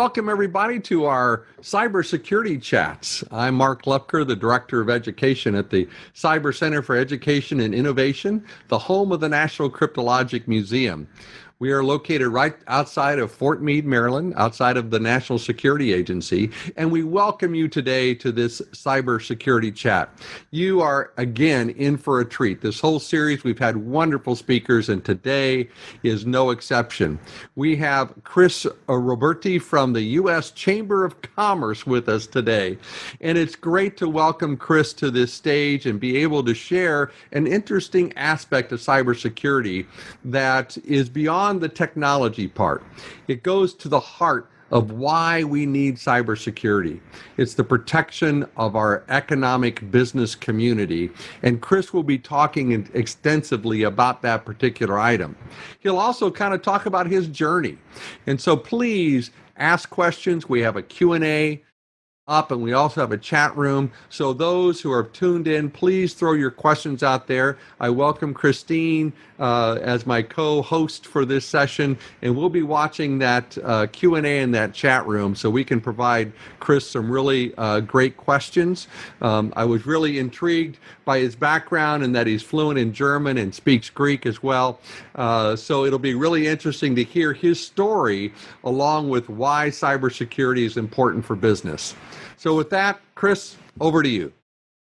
welcome everybody to our cybersecurity chats. I'm Mark Lepker, the Director of Education at the Cyber Center for Education and Innovation, the home of the National Cryptologic Museum. We are located right outside of Fort Meade, Maryland, outside of the National Security Agency, and we welcome you today to this cybersecurity chat. You are, again, in for a treat. This whole series, we've had wonderful speakers, and today is no exception. We have Chris Roberti from the U.S. Chamber of Commerce with us today, and it's great to welcome Chris to this stage and be able to share an interesting aspect of cybersecurity that is beyond the technology part. It goes to the heart of why we need cybersecurity. It's the protection of our economic business community, and Chris will be talking extensively about that particular item. He'll also kind of talk about his journey, and so please ask questions. We have a Q&A up, and we also have a chat room. So those who are tuned in, please throw your questions out there. I welcome Christine as my co-host for this session, and we'll be watching that Q&A in that chat room so we can provide Chris some really great questions. I was really intrigued by his background and that he's fluent in German and speaks Greek as well. So it'll be really interesting to hear his story along with why cybersecurity is important for business. So with that, Chris, over to you.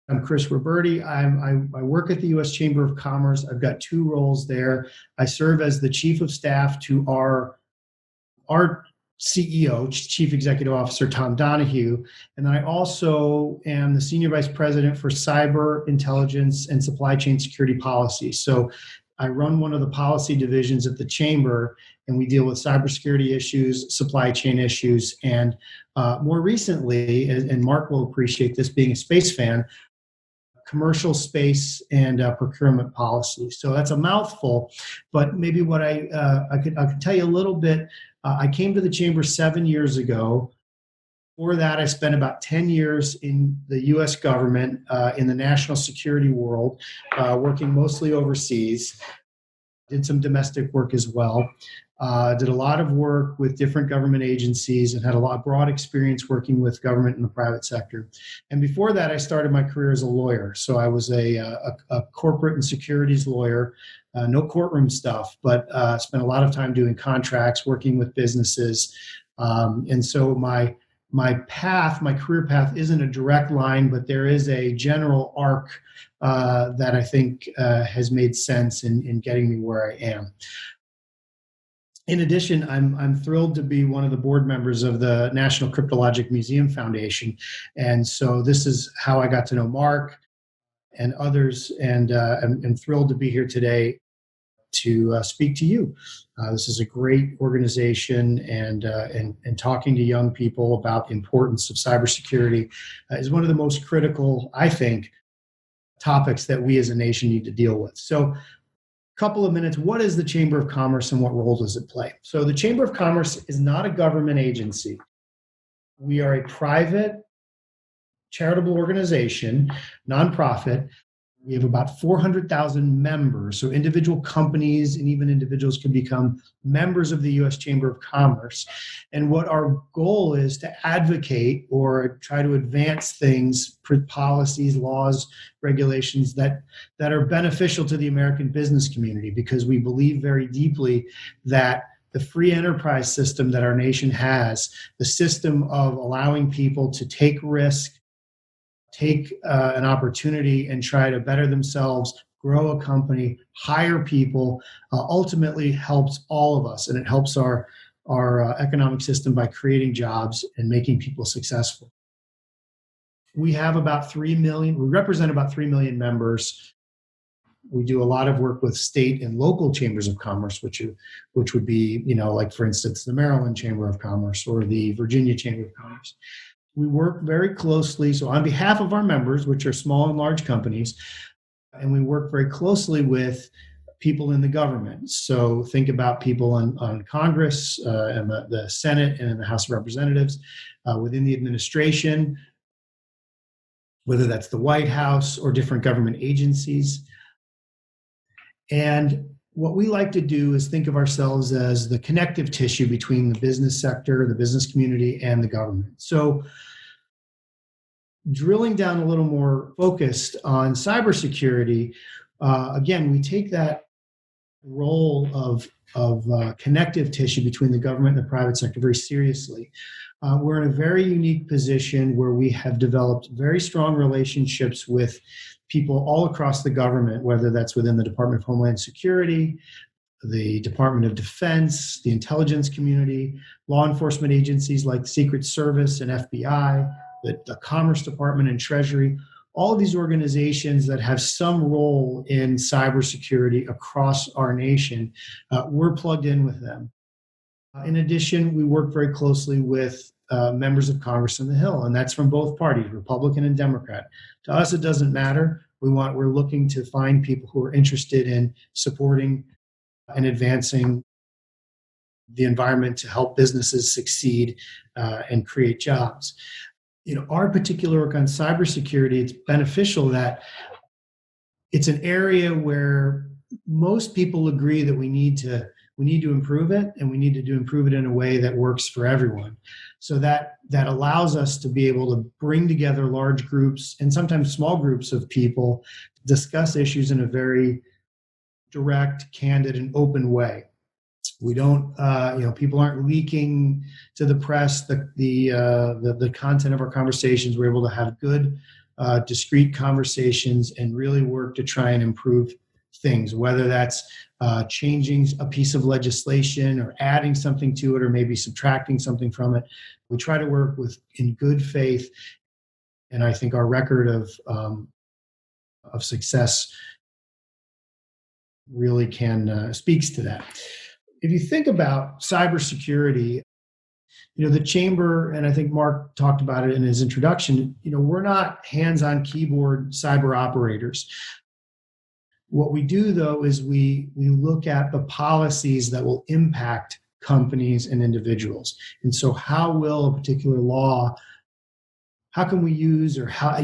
I'm Chris Roberti. I work at the U.S. Chamber of Commerce. I've got two roles there. I serve as the Chief of Staff to our CEO, Chief Executive Officer, Tom Donahue. And then I also am the Senior Vice President for Cyber Intelligence and Supply Chain Security Policy. So I run one of the policy divisions at the Chamber, and we deal with cybersecurity issues, supply chain issues, and more recently, and Mark will appreciate this being a space fan, commercial space and procurement policy. So that's a mouthful, but maybe what I could tell you a little bit. I came to the Chamber 7 years ago. Before that, I spent about 10 years in the U.S. government in the national security world, working mostly overseas. Did some domestic work as well. Did a lot of work with different government agencies and had a lot of broad experience working with government and the private sector. And before that, I started my career as a lawyer. So I was a corporate and securities lawyer, no courtroom stuff, but spent a lot of time doing contracts, working with businesses. And so my career path isn't a direct line, but there is a general arc that I think has made sense in getting me where I am. In addition, I'm thrilled to be one of the board members of the National Cryptologic Museum Foundation. And so this is how I got to know Mark and others, and I'm thrilled to be here today to speak to you. This is a great organization, and talking to young people about the importance of cybersecurity is one of the most critical, I think, topics that we as a nation need to deal with. So, couple of minutes, what is the Chamber of Commerce and what role does it play? So the Chamber of Commerce is not a government agency. We are a private charitable organization, nonprofit. We have about 400,000 members, so individual companies and even individuals can become members of the U.S. Chamber of Commerce. And what our goal is to advocate or try to advance things, policies, laws, regulations that are beneficial to the American business community, because we believe very deeply that the free enterprise system that our nation has, the system of allowing people to take risk, take an opportunity and try to better themselves, grow a company, hire people, ultimately helps all of us. And it helps our economic system by creating jobs and making people successful. We have about 3 million, we represent about 3 million members. We do a lot of work with state and local chambers of commerce, which would be, like for instance, the Maryland Chamber of Commerce or the Virginia Chamber of Commerce. We work very closely, so on behalf of our members, which are small and large companies, and we work very closely with people in the government. So think about people on Congress, and the Senate, and in the House of Representatives, within the administration, whether that's the White House or different government agencies. And what we like to do is think of ourselves as the connective tissue between the business sector, the business community, and the government. So drilling down a little more focused on cybersecurity, again, we take that role of connective tissue between the government and the private sector very seriously. We're in a very unique position where we have developed very strong relationships with people all across the government, whether that's within the Department of Homeland Security, the Department of Defense, the intelligence community, law enforcement agencies like the Secret Service and FBI, the Commerce Department and Treasury, all of these organizations that have some role in cybersecurity across our nation, we're plugged in with them. In addition, we work very closely with members of Congress on the Hill, and that's from both parties, Republican and Democrat. To us, it doesn't matter. We're looking to find people who are interested in supporting and advancing the environment to help businesses succeed and create jobs. Our particular work on cybersecurity, it's beneficial that it's an area where most people agree that we need to improve it, and we need to improve it in a way that works for everyone. So that allows us to be able to bring together large groups and sometimes small groups of people, discuss issues in a very direct, candid, and open way. We don't, people aren't leaking to the press the content of our conversations. We're able to have good, discrete conversations and really work to try and improve things, whether that's changing a piece of legislation or adding something to it or maybe subtracting something from it. We try to work in good faith, and I think our record of success really speaks to that. If you think about cybersecurity, the chamber, and I think Mark talked about it in his introduction, we're not hands-on keyboard cyber operators. What we do, though, is we look at the policies that will impact companies and individuals. And so how will a particular law, how can we use or have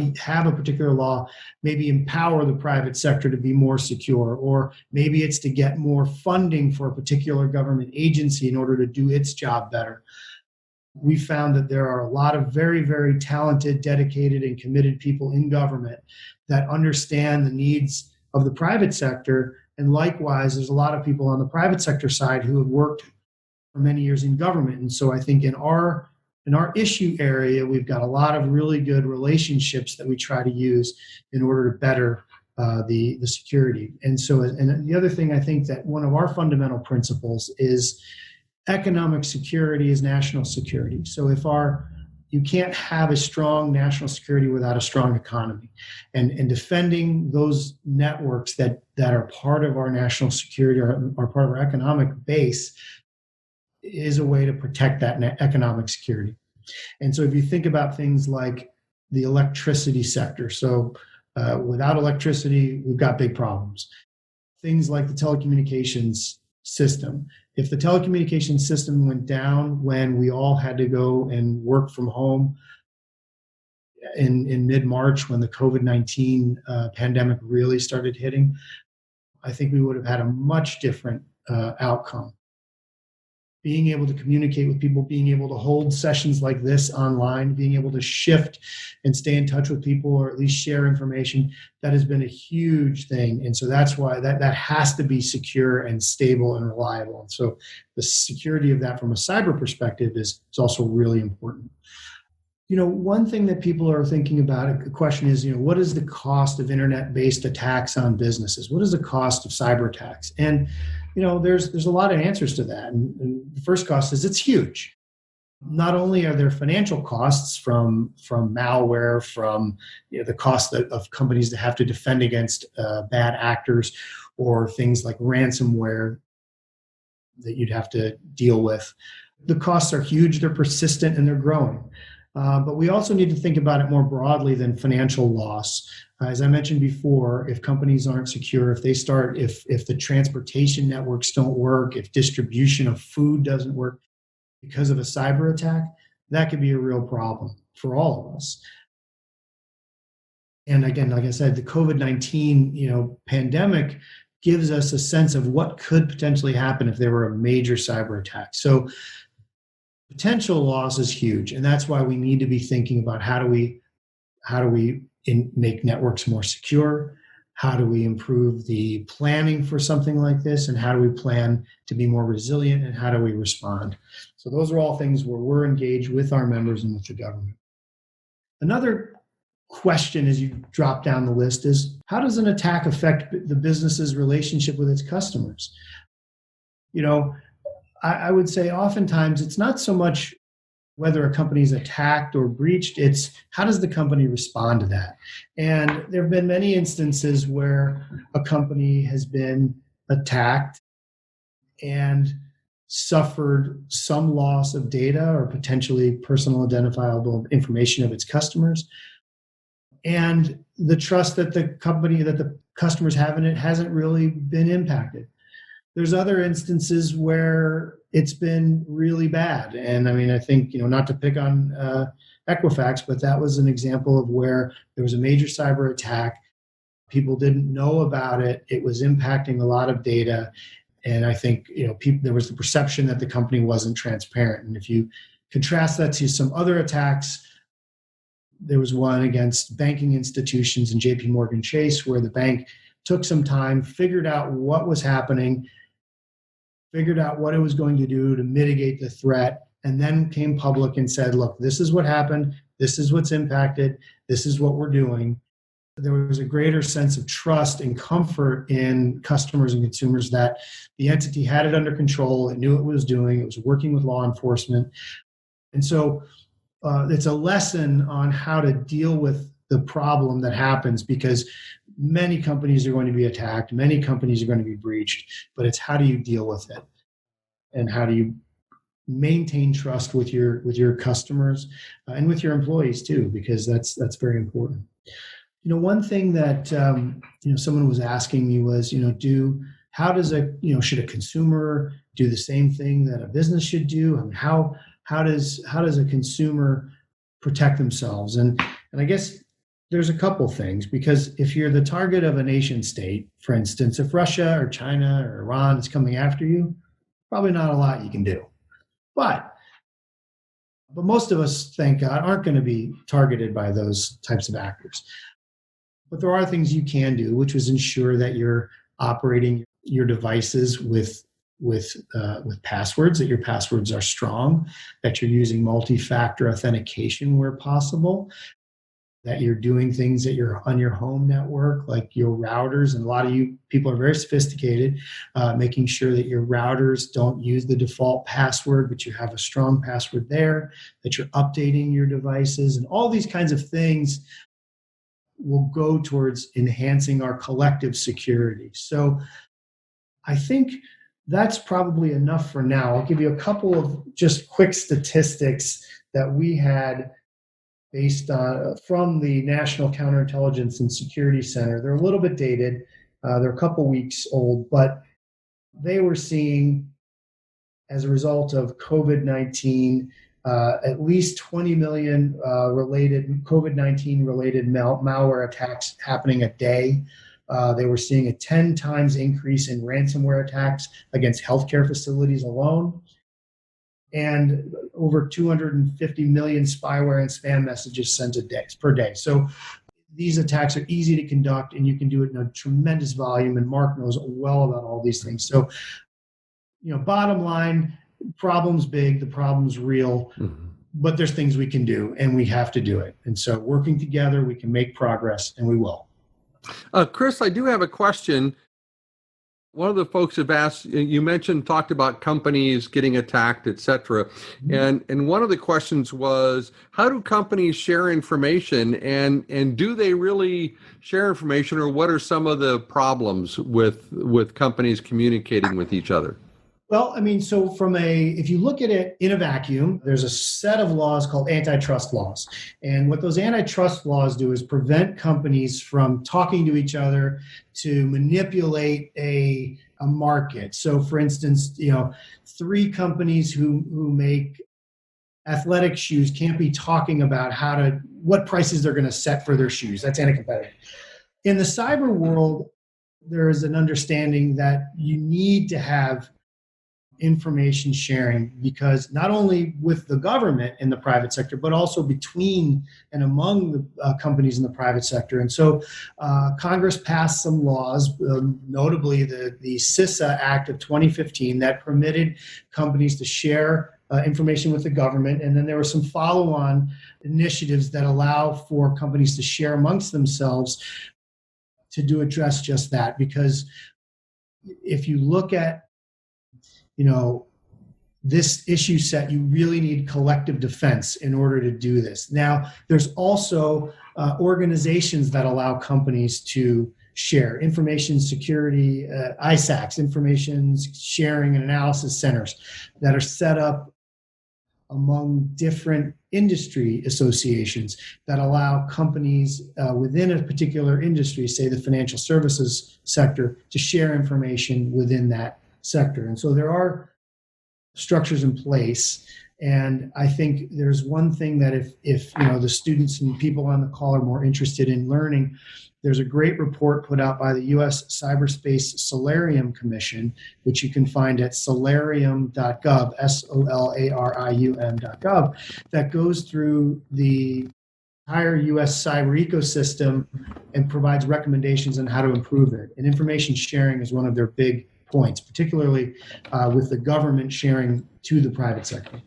a particular law maybe empower the private sector to be more secure? Or maybe it's to get more funding for a particular government agency in order to do its job better. We found that there are a lot of very, very talented, dedicated, and committed people in government that understand the needs of the private sector. And likewise, there's a lot of people on the private sector side who have worked for many years in government. And so I think in our issue area, we've got a lot of really good relationships that we try to use in order to better the security. And the other thing, I think that one of our fundamental principles is economic security is national security. So you can't have a strong national security without a strong economy. And defending those networks that are part of our national security or are part of our economic base is a way to protect that economic security. And so if you think about things like the electricity sector, so without electricity, we've got big problems. Things like the telecommunications system. If the telecommunications system went down when we all had to go and work from home in mid-March when the COVID-19 pandemic really started hitting, I think we would have had a much different outcome. Being able to communicate with people, being able to hold sessions like this online, being able to shift and stay in touch with people or at least share information, that has been a huge thing. And so that's why that has to be secure and stable and reliable. And so the security of that from a cyber perspective is also really important. One thing that people are thinking about, a question is, what is the cost of internet-based attacks on businesses? What is the cost of cyber attacks? And there's a lot of answers to that. And the first cost is it's huge. Not only are there financial costs from malware, from the cost of companies that have to defend against bad actors, or things like ransomware that you'd have to deal with. The costs are huge, they're persistent, and they're growing. But we also need to think about it more broadly than financial loss. As I mentioned before, if companies aren't secure, if the transportation networks don't work, if distribution of food doesn't work because of a cyber attack, that could be a real problem for all of us. And again, like I said, the COVID-19 pandemic gives us a sense of what could potentially happen if there were a major cyber attack. So potential loss is huge, and that's why we need to be thinking about how do we make networks more secure? How do we improve the planning for something like this? And how do we plan to be more resilient? And how do we respond? So those are all things where we're engaged with our members and with the government. Another question as you drop down the list is, how does an attack affect the business's relationship with its customers? I would say oftentimes it's not so much whether a company is attacked or breached, it's how does the company respond to that? And there have been many instances where a company has been attacked and suffered some loss of data or potentially personal identifiable information of its customers. And the trust that the customers have in it hasn't really been impacted. There's other instances where it's been really bad. And I think, not to pick on Equifax, but that was an example of where there was a major cyber attack. People didn't know about it. It was impacting a lot of data. And I think, there was the perception that the company wasn't transparent. And if you contrast that to some other attacks, there was one against banking institutions and JP Morgan Chase, where the bank took some time, figured out what was happening, figured out what it was going to do to mitigate the threat, and then came public and said, look, this is what happened. This is what's impacted. This is what we're doing. There was a greater sense of trust and comfort in customers and consumers that the entity had it under control. It knew what it was doing. It was working with law enforcement. And so it's a lesson on how to deal with the problem that happens, because many companies are going to be attacked, many companies are going to be breached, but it's how do you deal with it, and how do you maintain trust with your customers and with your employees too, because that's very important. One thing that someone was asking me was, should a consumer do the same thing that a business should do? I mean, how does a consumer protect themselves? And I guess there's a couple things, because if you're the target of a nation state, for instance, if Russia or China or Iran is coming after you, probably not a lot you can do. But most of us, thank God, aren't going to be targeted by those types of actors. But there are things you can do, which is ensure that you're operating your devices with passwords, that your passwords are strong, that you're using multi-factor authentication where possible, that you're doing things that you're on your home network, like your routers. And a lot of you people are very sophisticated, making sure that your routers don't use the default password, but you have a strong password there, that you're updating your devices, and all these kinds of things will go towards enhancing our collective security. So I think that's probably enough for now. I'll give you a couple of just quick statistics that we had based on from the National Counterintelligence and Security Center. They're a little bit dated. They're a couple weeks old, but they were seeing, as a result of COVID-19, at least 20 million related COVID-19 related malware attacks happening a day. They were seeing a 10 times increase in ransomware attacks against healthcare facilities alone, and over 250 million spyware and spam messages sent per day. So these attacks are easy to conduct, and you can do it in a tremendous volume, and Mark knows well about all these things. So, bottom line, problem's big, the problem's real, but there's things we can do, and we have to do it. And so working together, we can make progress, and we will. Chris, I do have a question. One of the folks have asked, you talked about companies getting attacked, et cetera. And one of the questions was, how do companies share information, and do they really share information, or what are some of the problems with companies communicating with each other? Well, so if you look at it in a vacuum, there's a set of laws called antitrust laws. And what those antitrust laws do is prevent companies from talking to each other to manipulate a market. So for instance, 3 companies who make athletic shoes can't be talking about what prices they're going to set for their shoes. That's anti-competitive. In the cyber world, there is an understanding that you need to have information sharing, because not only with the government and the private sector, but also between and among the companies in the private sector. And so Congress passed some laws, notably the CISA Act of 2015, that permitted companies to share information with the government. And then there were some follow-on initiatives that allow for companies to share amongst themselves to address just that. Because if you look at this issue set, you really need collective defense in order to do this. Now, there's also organizations that allow companies to share information security, ISACs, information sharing and analysis centers, that are set up among different industry associations that allow companies within a particular industry, say the financial services sector, to share information within that sector. And so there are structures in place. And I think there's one thing that if the students and people on the call are more interested in learning, there's a great report put out by the U.S. Cyberspace Solarium Commission, which you can find at solarium.gov, solarium.gov, that goes through the entire U.S. cyber ecosystem and provides recommendations on how to improve it. And information sharing is one of their big points, particularly with the government sharing to the private sector.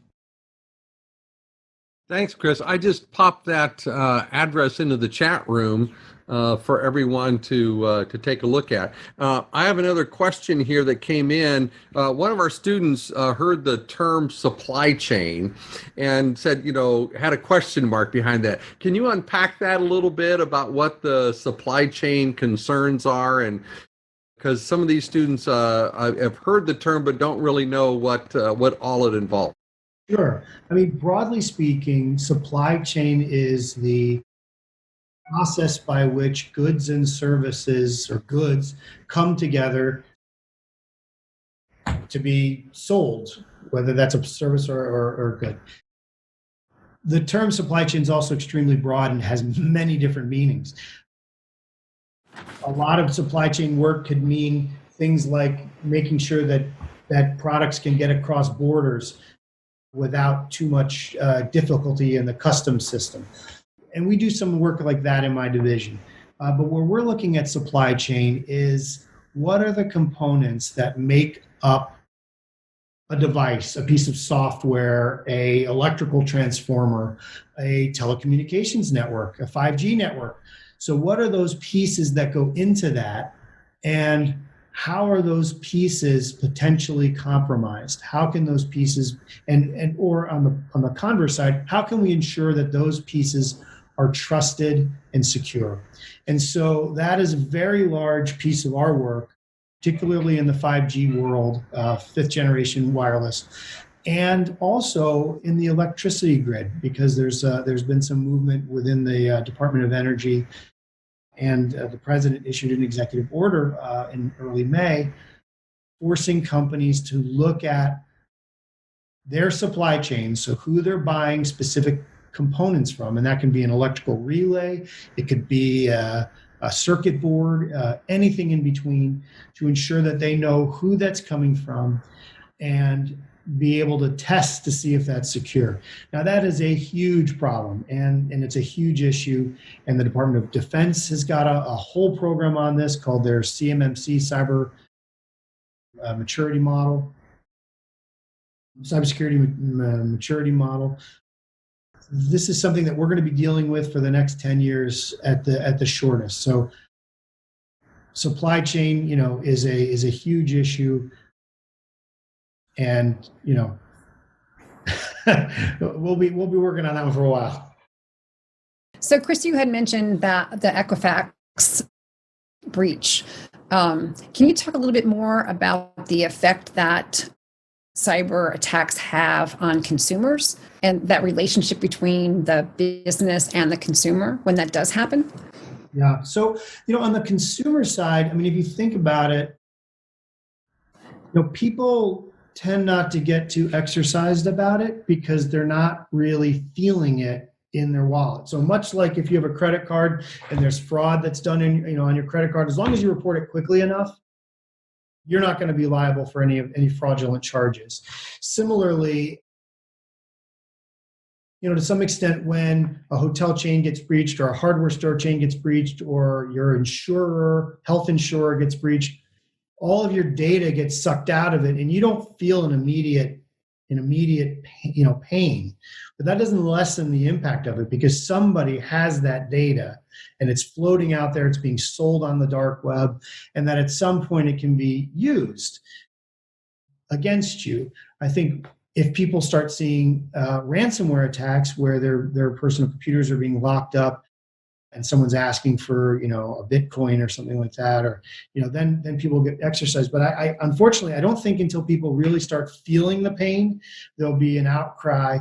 Thanks, Chris. I just popped that address into the chat room for everyone to take a look at. I have another question here that came in. One of our students heard the term supply chain and said, had a question mark behind that. Can you unpack that a little bit about what the supply chain concerns are? And because some of these students have heard the term but don't really know what all it involves. Sure. I mean, broadly speaking, supply chain is the process by which goods and services, or goods, come together to be sold, whether that's a service or good. The term supply chain is also extremely broad and has many different meanings. A lot of supply chain work could mean things like making sure that products can get across borders without too much difficulty in the customs system. And we do some work like that in my division. But where we're looking at supply chain is, what are the components that make up a device, a piece of software, a electrical transformer, a telecommunications network, a 5G network? So what are those pieces that go into that, and how are those pieces potentially compromised? How can those pieces, or on the converse side, how can we ensure that those pieces are trusted and secure? And so that is a very large piece of our work, particularly in the 5G world, fifth generation wireless, and also in the electricity grid, because there's been some movement within the Department of Energy, and the president issued an executive order in early May forcing companies to look at their supply chain, so who they're buying specific components from, and that can be an electrical relay, it could be a circuit board, anything in between, to ensure that they know who that's coming from and be able to test to see if that's secure. Now, that is a huge problem, and it's a huge issue, and the Department of Defense has got a whole program on this called their CMMC Cyber Maturity Model, Cybersecurity Maturity Model. This is something that we're going to be dealing with for the next 10 years at the shortest. So supply chain, is a huge issue. And we'll be working on that one for a while. So, Chris, you had mentioned that the Equifax breach. Can you talk a little bit more about the effect that cyber attacks have on consumers and that relationship between the business and the consumer when that does happen? Yeah. So, on the consumer side, I mean, if you think about it, people tend not to get too exercised about it because they're not really feeling it in their wallet. So much like if you have a credit card and there's fraud that's done on your credit card, as long as you report it quickly enough, you're not going to be liable for any fraudulent charges. Similarly, to some extent, when a hotel chain gets breached or a hardware store chain gets breached or your health insurer gets breached, all of your data gets sucked out of it and you don't feel an immediate pain. But that doesn't lessen the impact of it because somebody has that data and it's floating out there, it's being sold on the dark web, and that at some point it can be used against you. I think if people start seeing ransomware attacks where their personal computers are being locked up and someone's asking for a Bitcoin or something like that, or then people get exercised. But I unfortunately I don't think until people really start feeling the pain there'll be an outcry.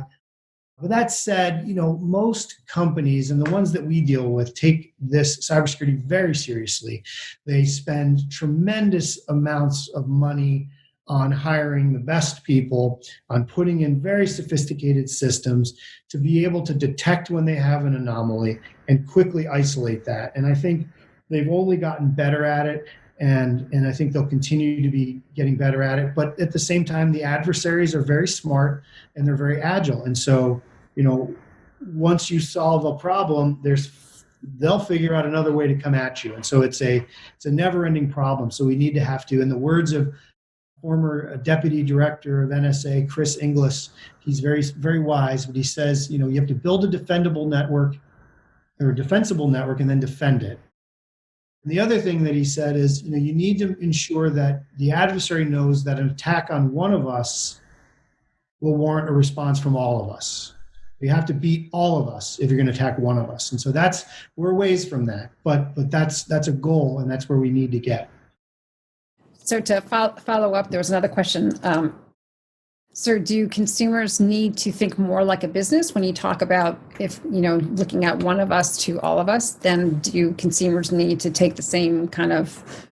But that said, most companies and the ones that we deal with take this cybersecurity very seriously. They spend tremendous amounts of money on hiring the best people, on putting in very sophisticated systems to be able to detect when they have an anomaly and quickly isolate that. And I think they've only gotten better at it, and I think they'll continue to be getting better at it. But at the same time, the adversaries are very smart and they're very agile. And so, once you solve a problem, they'll figure out another way to come at you. And so it's a never-ending problem. So we need to have to, in the words of former deputy director of NSA, Chris Inglis, he's very, very wise, but he says, you have to build a defensible network and then defend it. And the other thing that he said is, you need to ensure that the adversary knows that an attack on one of us will warrant a response from all of us. You have to beat all of us if you're going to attack one of us. And so we're ways from that, but that's a goal, and that's where we need to get. So to follow up, there was another question. Sir, do consumers need to think more like a business when you talk about looking at one of us to all of us? Then do consumers need to take the same kind of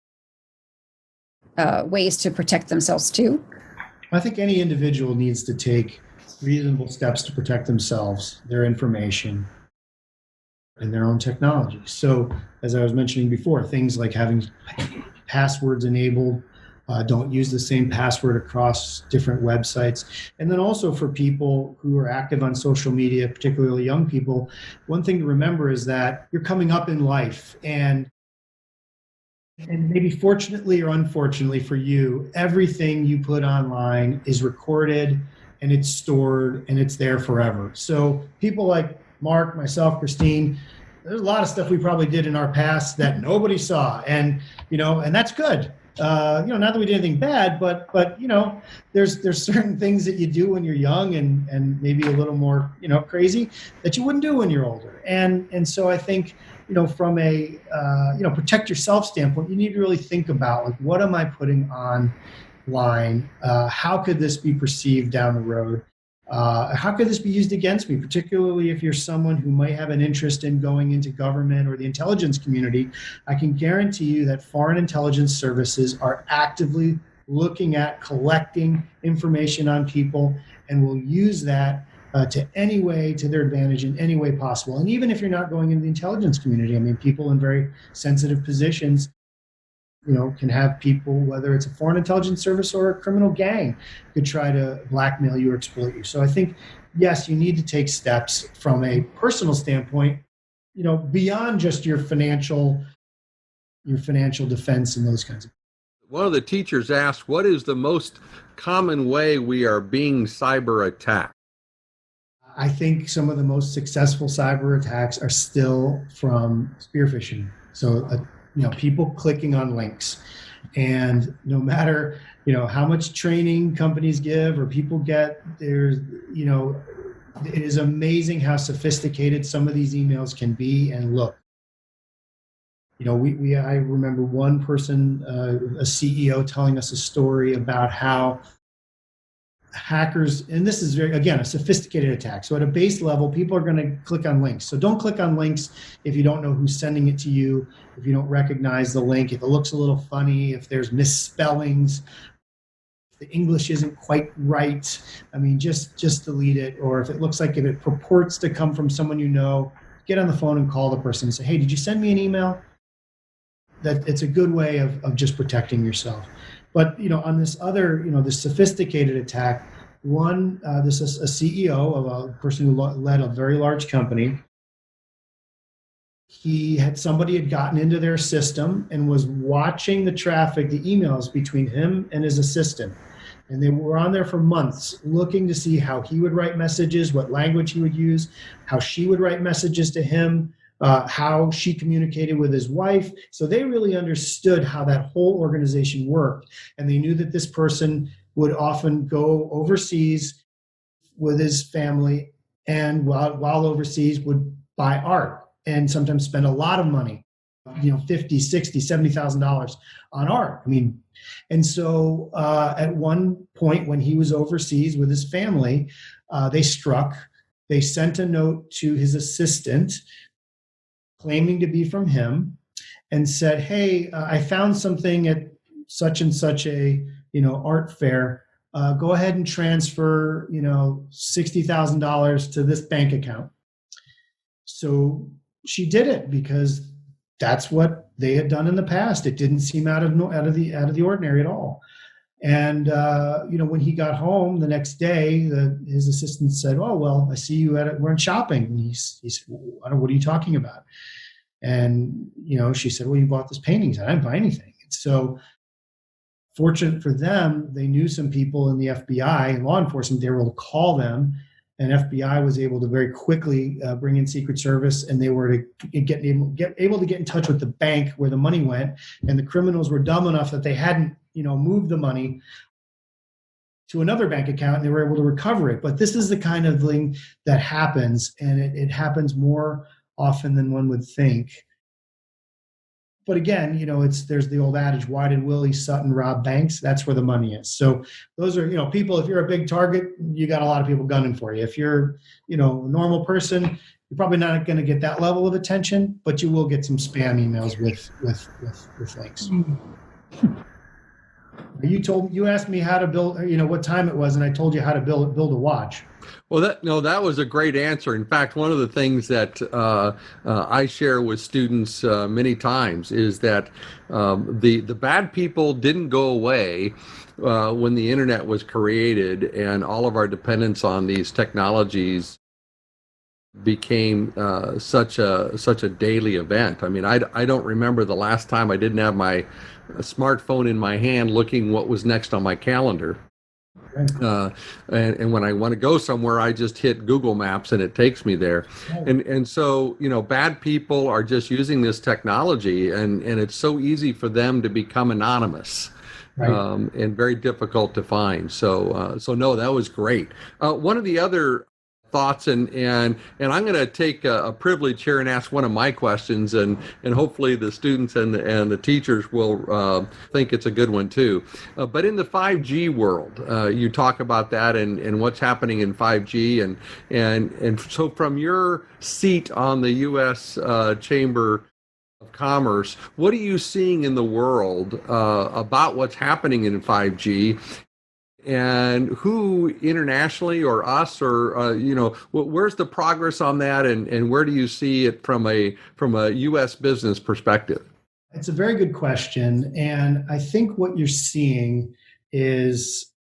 ways to protect themselves too? I think any individual needs to take reasonable steps to protect themselves, their information, and their own technology. So as I was mentioning before, things like having passwords enabled, don't use the same password across different websites. And then also for people who are active on social media, particularly young people, one thing to remember is that you're coming up in life, and maybe fortunately or unfortunately for you, everything you put online is recorded and it's stored and it's there forever. So people like Mark, myself, Christine, there's a lot of stuff we probably did in our past that nobody saw, and that's good. Not that we did anything bad, but there's certain things that you do when you're young and maybe a little more crazy that you wouldn't do when you're older. And so I think from a protect yourself standpoint, you need to really think about, like, what am I putting online? How could this be perceived down the road? How could this be used against me, particularly if you're someone who might have an interest in going into government or the intelligence community? I can guarantee you that foreign intelligence services are actively looking at collecting information on people and will use that to their advantage in any way possible. And even if you're not going into the intelligence community, people in very sensitive positions can have people, whether it's a foreign intelligence service or a criminal gang, could try to blackmail you or exploit you. So I think, yes, you need to take steps from a personal standpoint, beyond just your financial defense and those kinds of things. One of the teachers asked, what is the most common way we are being cyber attacked? I think some of the most successful cyber attacks are still from spear phishing. So people clicking on links, and no matter how much training companies give or people get, it is amazing how sophisticated some of these emails can be and look. I remember one person, a CEO, telling us a story about how hackers, and this is a sophisticated attack. So at a base level, people are going to click on links. So don't click on links if you don't know who's sending it to you, if you don't recognize the link, if it looks a little funny, if there's misspellings, the English isn't quite right, I mean, just delete it. Or if it looks like if it purports to come from someone you know, get on the phone and call the person and say, hey, did you send me an email? That it's a good way of just protecting yourself. But on this other, this sophisticated attack, this is a CEO of a person who led a very large company. Somebody had gotten into their system and was watching the traffic, the emails between him and his assistant. And they were on there for months looking to see how he would write messages, what language he would use, how she would write messages to him, how she communicated with his wife. So they really understood how that whole organization worked. And they knew that this person would often go overseas with his family, and while overseas would buy art and sometimes spend a lot of money, $50,000, $60,000, $70,000 on art. I mean, and so at one point when he was overseas with his family, they sent a note to his assistant claiming to be from him and said, hey, I found something at such and such a, art fair. Go ahead and transfer, $60,000 to this bank account. So she did it because that's what they had done in the past. It didn't seem out of the ordinary at all. And when he got home the next day, his assistant said, "Oh well, I see you we're shopping." And he said, "What are you talking about?" And she said, "Well, you bought this painting." He said, "I didn't buy anything." And so, fortunate for them, they knew some people in the FBI and law enforcement. They were able to call them. And FBI was able to very quickly bring in Secret Service, and they were able to get in touch with the bank where the money went. And the criminals were dumb enough that they hadn't, moved the money to another bank account, and they were able to recover it. But this is the kind of thing that happens, and it happens more often than one would think. But again, there's the old adage, why did Willie Sutton rob banks? That's where the money is. So those are, people, if you're a big target, you got a lot of people gunning for you. If you're, a normal person, you're probably not going to get that level of attention, but you will get some spam emails with links. You asked me how to build, what time it was, and I told you how to build a watch. Well, that was a great answer. In fact, one of the things that I share with students many times is that the bad people didn't go away when the internet was created, and all of our dependence on these technologies became such a daily event. I mean, I don't remember the last time I didn't have my smartphone in my hand looking what was next on my calendar. And when I want to go somewhere, I just hit Google Maps and it takes me there. And so, bad people are just using this technology, and it's so easy for them to become anonymous. Right. And very difficult to find. So no, that was great. One of the other thoughts, and I'm going to take a privilege here and ask one of my questions, and hopefully the students and the teachers will think it's a good one too. But in the 5G world, you talk about that and what's happening in 5G, and so from your seat on the U.S. Chamber of Commerce, what are you seeing in the world about what's happening in 5G? And who internationally, or us, or where's the progress on that, and where do you see it from a U.S. business perspective? It's a very good question, and I think what you're seeing is,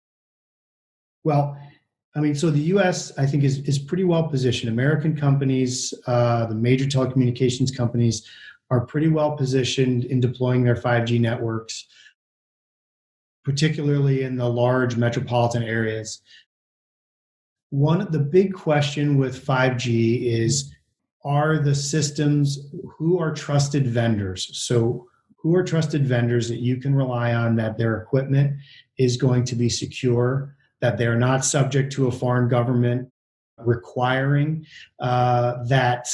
so the U.S. I think is pretty well positioned. American companies, the major telecommunications companies, are pretty well positioned in deploying their 5G networks, particularly in the large metropolitan areas. The big question with 5G is, are the systems, who are trusted vendors? So who are trusted vendors that you can rely on, that their equipment is going to be secure, that they're not subject to a foreign government requiring that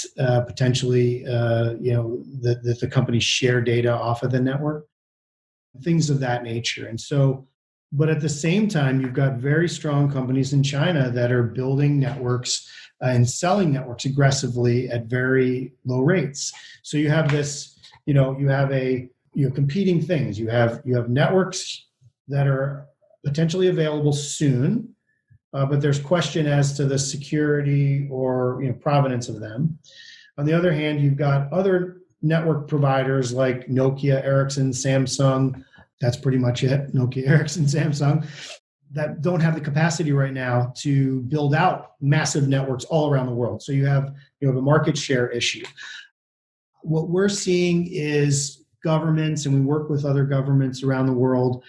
potentially that the companies share data off of the network, things of that nature. And so, but at the same time, you've got very strong companies in China that are building networks and selling networks aggressively at very low rates. So you have this, you have competing things. You have networks that are potentially available soon, but there's question as to the security or provenance of them. On the other hand, you've got other network providers like Nokia, Ericsson, Samsung. That's pretty much it. Nokia, Ericsson, Samsung, that don't have the capacity right now to build out massive networks all around the world. So you have a market share issue. What we're seeing is governments, and we work with other governments around the world,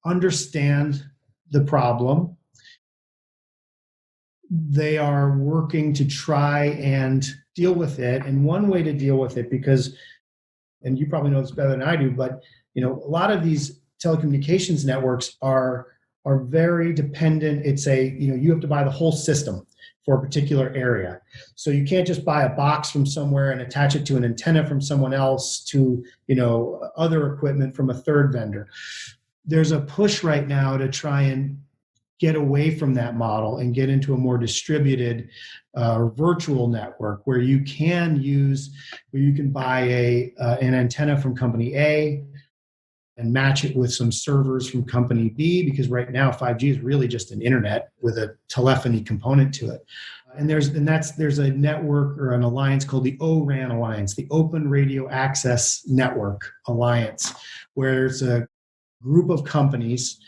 understand the problem. They are working to try and deal with it. And one way to deal with it, because, and you probably know this better than I do, but a lot of these telecommunications networks are very dependent. It's you have to buy the whole system for a particular area. So you can't just buy a box from somewhere and attach it to an antenna from someone else to, other equipment from a third vendor. There's a push right now to try and get away from that model and get into a more distributed virtual network where you can buy an antenna from company A and match it with some servers from company B, because right now 5G is really just an internet with a telephony component to it. And there's a network or an alliance called the ORAN Alliance, the Open Radio Access Network Alliance, where it's a group of companies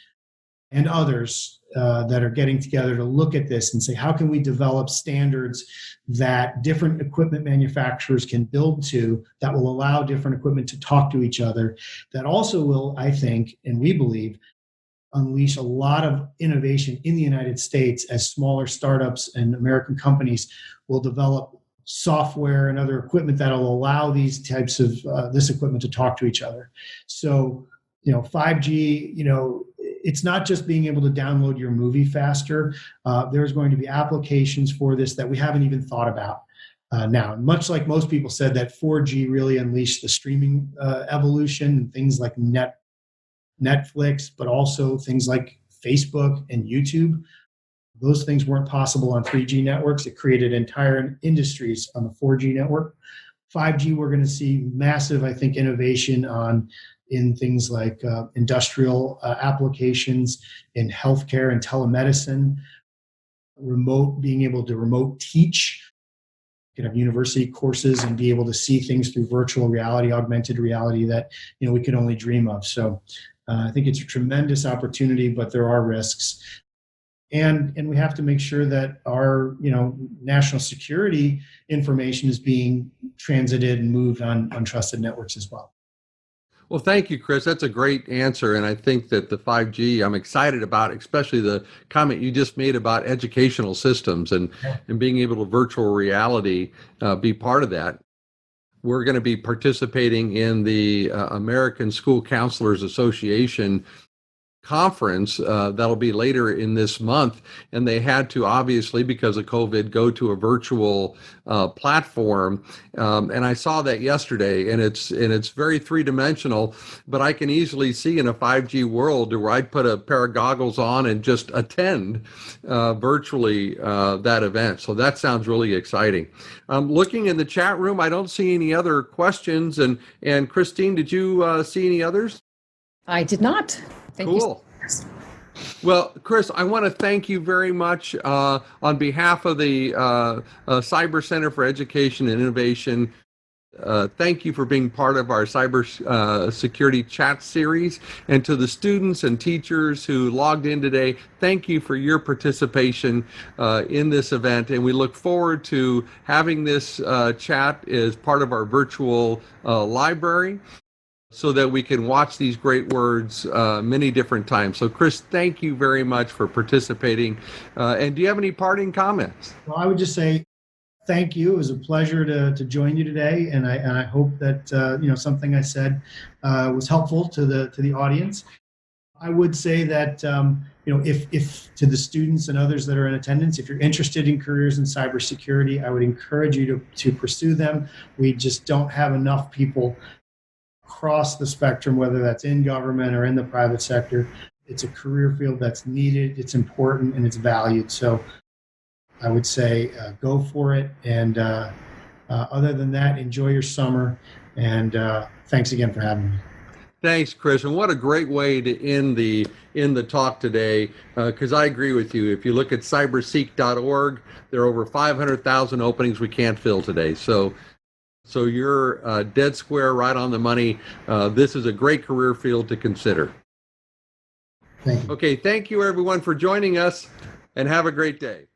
and others that are getting together to look at this and say, how can we develop standards that different equipment manufacturers can build to, that will allow different equipment to talk to each other, that also will, I think, and we believe, unleash a lot of innovation in the United States as smaller startups and American companies will develop software and other equipment that will allow these types of this equipment to talk to each other. So, 5G, it's not just being able to download your movie faster. There's going to be applications for this that we haven't even thought about now. Much like most people said that 4G really unleashed the streaming evolution and things like Netflix, but also things like Facebook and YouTube. Those things weren't possible on 3G networks. It created entire industries on the 4G network. 5G, we're going to see massive, I think, innovation in things like industrial applications, in healthcare and telemedicine, being able to remote teach. You can have university courses and be able to see things through virtual reality, augmented reality that we could only dream of. So I think it's a tremendous opportunity, but there are risks. And we have to make sure that our national security information is being transited and moved on trusted networks as well. Well, thank you, Chris. That's a great answer. And I think that the 5G, I'm excited about, especially the comment you just made about educational systems and being able to virtual reality be part of that. We're going to be participating in the American School Counselors Association conference that'll be later in this month, and they had to, obviously because of COVID, go to a virtual platform, and I saw that yesterday, and it's very three-dimensional, but I can easily see in a 5G world where I'd put a pair of goggles on and just attend virtually that event. So that sounds really exciting. Looking in the chat room, I don't see any other questions, and Christine, did you see any others? I did not. Thank Cool. you. Well, Chris, I want to thank you very much on behalf of the Cyber Center for Education and Innovation. Thank you for being part of our cybersecurity chat series. And to the students and teachers who logged in today, thank you for your participation in this event. And we look forward to having this chat as part of our virtual library, so that we can watch these great words many different times. So, Chris, thank you very much for participating. And do you have any parting comments? Well, I would just say thank you. It was a pleasure to join you today, and I hope that something I said was helpful to the audience. I would say that if to the students and others that are in attendance, if you're interested in careers in cybersecurity, I would encourage you to pursue them. We just don't have enough people across the spectrum, whether that's in government or in the private sector. It's a career field that's needed, it's important, and it's valued. So I would say go for it. And other than that, enjoy your summer. And thanks again for having me. Thanks, Chris. And what a great way to end the talk today, because I agree with you. If you look at cyberseek.org, there are over 500,000 openings we can't fill today. So you're dead square, right on the money. This is a great career field to consider. Thank you. Okay, thank you everyone for joining us, and have a great day.